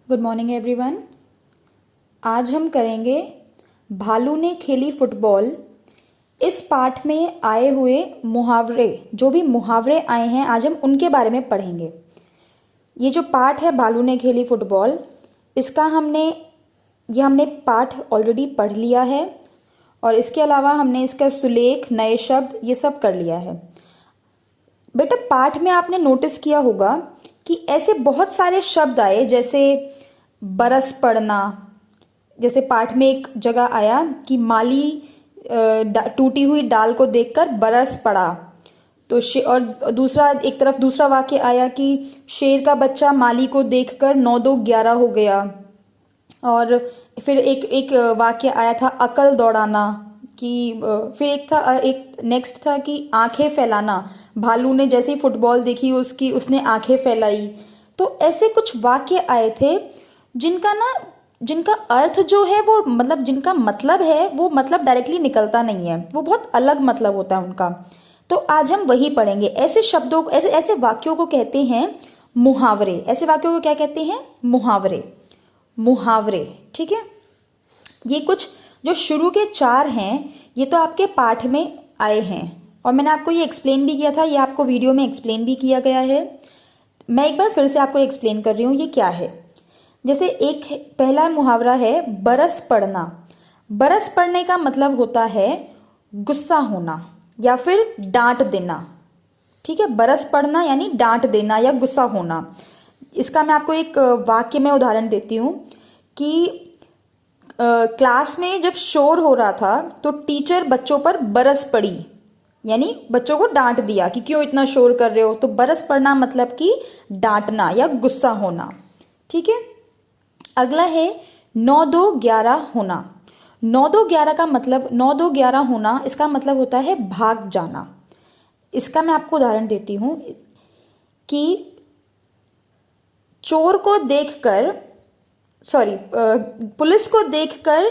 Good morning everyone. आज हम करेंगे भालू ने खेली फुटबॉल। इस पाठ में आए हुए मुहावरे, जो भी मुहावरे आए हैं आज हम उनके बारे में पढ़ेंगे। ये जो पाठ है भालू ने खेली फुटबॉल, इसका हमने पाठ ऑलरेडी पढ़ लिया है और इसके अलावा हमने इसका सुलेख, नए शब्द ये सब कर लिया है। बेटा पाठ में आपने नोटिस किया होगा कि ऐसे बहुत सारे शब्द आए, जैसे बरस पड़ना। जैसे पाठ में एक जगह आया कि माली टूटी हुई डाल को देखकर बरस पड़ा। तो और दूसरा वाक्य आया कि शेर का बच्चा माली को देखकर 9-2-11 हो गया। और फिर एक वाक्य आया था अकल दौड़ाना, कि फिर एक नेक्स्ट था कि आंखें फैलाना। भालू ने जैसे ही फुटबॉल देखी उसने आंखें फैलाई। तो ऐसे कुछ वाक्य आए थे जिनका अर्थ जो है वो मतलब जिनका मतलब है वो मतलब डायरेक्टली निकलता नहीं है, वो बहुत अलग मतलब होता है उनका। तो आज हम वही पढ़ेंगे। ऐसे शब्दों को, ऐसे वाक्यों को कहते हैं मुहावरे। ऐसे वाक्यों को क्या कहते हैं? मुहावरे। मुहावरे, ठीक है। ये कुछ जो शुरू के 4 हैं ये तो आपके पाठ में आए हैं और मैंने आपको ये एक्सप्लेन भी किया था, ये आपको वीडियो में एक्सप्लेन भी किया गया है। मैं एक बार फिर से आपको एक्सप्लेन कर रही हूँ ये क्या है। जैसे एक पहला मुहावरा है बरस पड़ना। बरस पड़ने का मतलब होता है गुस्सा होना या फिर डांट देना, ठीक है। बरस पड़ना यानी डांट देना या गुस्सा होना। इसका मैं आपको एक वाक्य में उदाहरण देती हूँ कि क्लास में जब शोर हो रहा था तो टीचर बच्चों पर बरस पड़ी, यानी बच्चों को डांट दिया कि क्यों इतना शोर कर रहे हो। तो बरस पड़ना मतलब कि डांटना या गुस्सा होना, ठीक है। अगला है 9-2-11 होना। 9-2-11 का मतलब 9-2-11 होना, इसका मतलब होता है भाग जाना। इसका मैं आपको उदाहरण देती हूं कि चोर को देखकर पुलिस को देखकर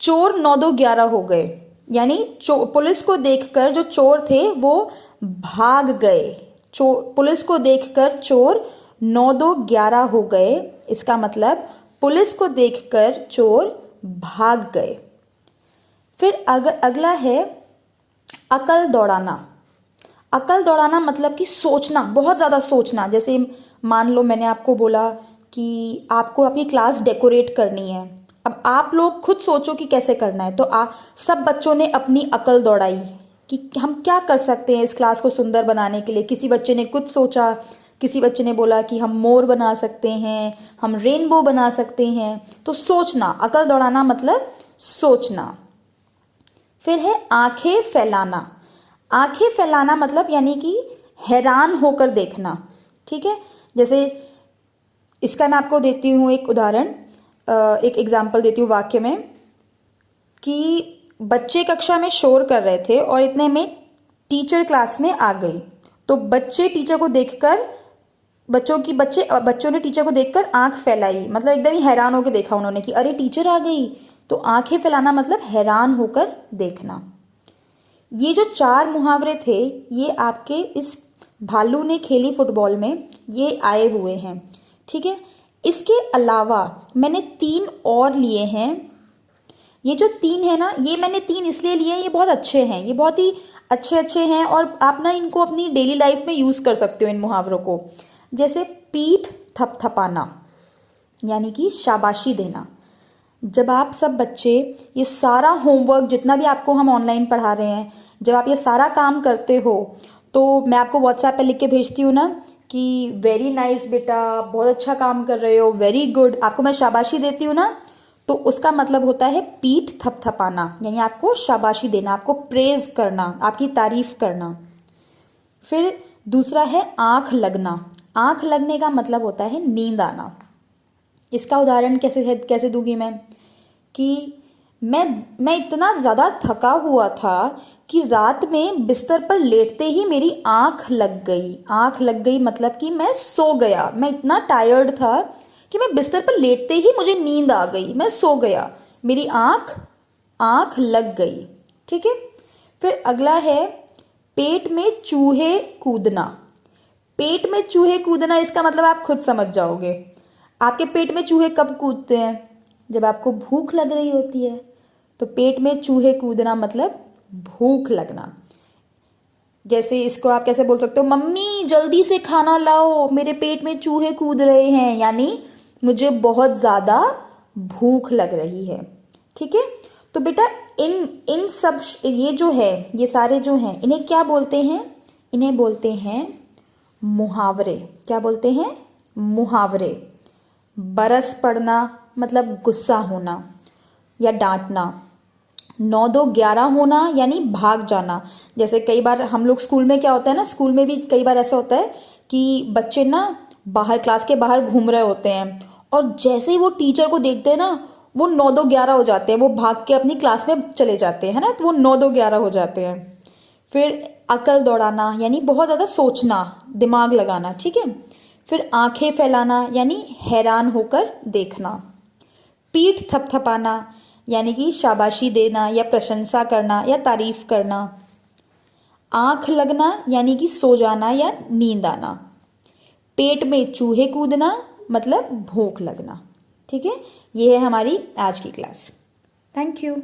चोर 9-2-11 हो गए, यानी पुलिस को देखकर जो चोर थे वो भाग गए। पुलिस को देखकर चोर 9-2-11 हो गए, इसका मतलब पुलिस को देखकर चोर भाग गए। फिर अगला है अकल दौड़ाना। अकल दौड़ाना मतलब कि सोचना, बहुत ज़्यादा सोचना। जैसे मान लो मैंने आपको बोला कि आपको अपनी क्लास डेकोरेट करनी है। अब आप लोग खुद सोचो कि कैसे करना है। तो सब बच्चों ने अपनी अकल दौड़ाई कि हम क्या कर सकते हैं इस क्लास को सुंदर बनाने के लिए। किसी बच्चे ने कुछ सोचा, किसी बच्चे ने बोला कि हम मोर बना सकते हैं, हम रेनबो बना सकते हैं। तो सोचना, अकल दौड़ाना मतलब सोचना। फिर है आंखें फैलाना। आंखें फैलाना मतलब यानी कि हैरान होकर देखना, ठीक है। जैसे इसका मैं आपको देती हूँ एक उदाहरण, एक एग्जाम्पल देती हूँ वाक्य में कि बच्चे कक्षा में शोर कर रहे थे और इतने में टीचर क्लास में आ गई। तो बच्चों ने टीचर को देखकर आंख फैलाई, मतलब एकदम ही हैरान होकर देखा उन्होंने कि अरे टीचर आ गई। तो आंखें फैलाना मतलब हैरान होकर देखना। ये जो 4 मुहावरे थे ये आपके इस भालू ने खेली फुटबॉल में ये आए हुए हैं, ठीक है। इसके अलावा मैंने 3 और लिए हैं। ये जो 3 है ना, ये मैंने 3 इसलिए लिए हैं, ये बहुत अच्छे हैं, ये बहुत ही अच्छे हैं और आप ना इनको अपनी डेली लाइफ में यूज कर सकते हो इन मुहावरों को। जैसे पीठ थपथपाना, यानी कि शाबाशी देना। जब आप सब बच्चे ये सारा होमवर्क जितना भी आपको हम ऑनलाइन पढ़ा रहे हैं, जब आप ये सारा काम करते हो तो मैं आपको व्हाट्सएप पे लिख के भेजती हूँ ना कि वेरी नाइस बेटा, बहुत अच्छा काम कर रहे हो, वेरी गुड, आपको मैं शाबाशी देती हूँ ना। तो उसका मतलब होता है पीठ थपथपाना, यानी आपको शाबाशी देना, आपको प्रेज करना, आपकी तारीफ करना। फिर दूसरा है आंख लगना। आंख लगने का मतलब होता है नींद आना। इसका उदाहरण कैसे दूंगी मैं कि मैं इतना ज़्यादा थका हुआ था कि रात में बिस्तर पर लेटते ही मेरी आंख लग गई। आंख लग गई मतलब कि मैं सो गया। मैं इतना टायर्ड था कि मैं बिस्तर पर लेटते ही मुझे नींद आ गई, मैं सो गया, मेरी आंख लग गई, ठीक है। फिर अगला है पेट में चूहे कूदना। पेट में चूहे कूदना, इसका मतलब आप खुद समझ जाओगे। आपके पेट में चूहे कब कूदते हैं? जब आपको भूख लग रही होती है। तो पेट में चूहे कूदना मतलब भूख लगना। जैसे इसको आप कैसे बोल सकते हो, मम्मी जल्दी से खाना लाओ, मेरे पेट में चूहे कूद रहे हैं, यानी मुझे बहुत ज़्यादा भूख लग रही है। ठीक है, तो बेटा इन इन सब ये जो है, ये सारे जो हैं, इन्हें क्या बोलते हैं? इन्हें बोलते हैं मुहावरे। क्या बोलते हैं? मुहावरे। बरस पड़ना मतलब गुस्सा होना या डांटना। 9-2-11 होना यानी भाग जाना। जैसे कई बार हम लोग स्कूल में क्या होता है ना, स्कूल में भी कई बार ऐसा होता है कि बच्चे ना बाहर, क्लास के बाहर घूम रहे होते हैं, और जैसे ही वो टीचर को देखते हैं ना, वो 9-2-11 हो जाते हैं, वो भाग के अपनी क्लास में चले जाते हैं ना, तो वो 9-2-11 हो जाते हैं। फिर अकल दौड़ाना यानी बहुत ज़्यादा सोचना, दिमाग लगाना। ठीक है, फिर आंखें फैलाना यानी हैरान होकर देखना। पीठ थपथपाना यानी कि शाबाशी देना या प्रशंसा करना या तारीफ करना। आंख लगना यानी कि सो जाना या नींद आना। पेट में चूहे कूदना मतलब भूख लगना। ठीक है, ये है हमारी आज की क्लास। Thank you.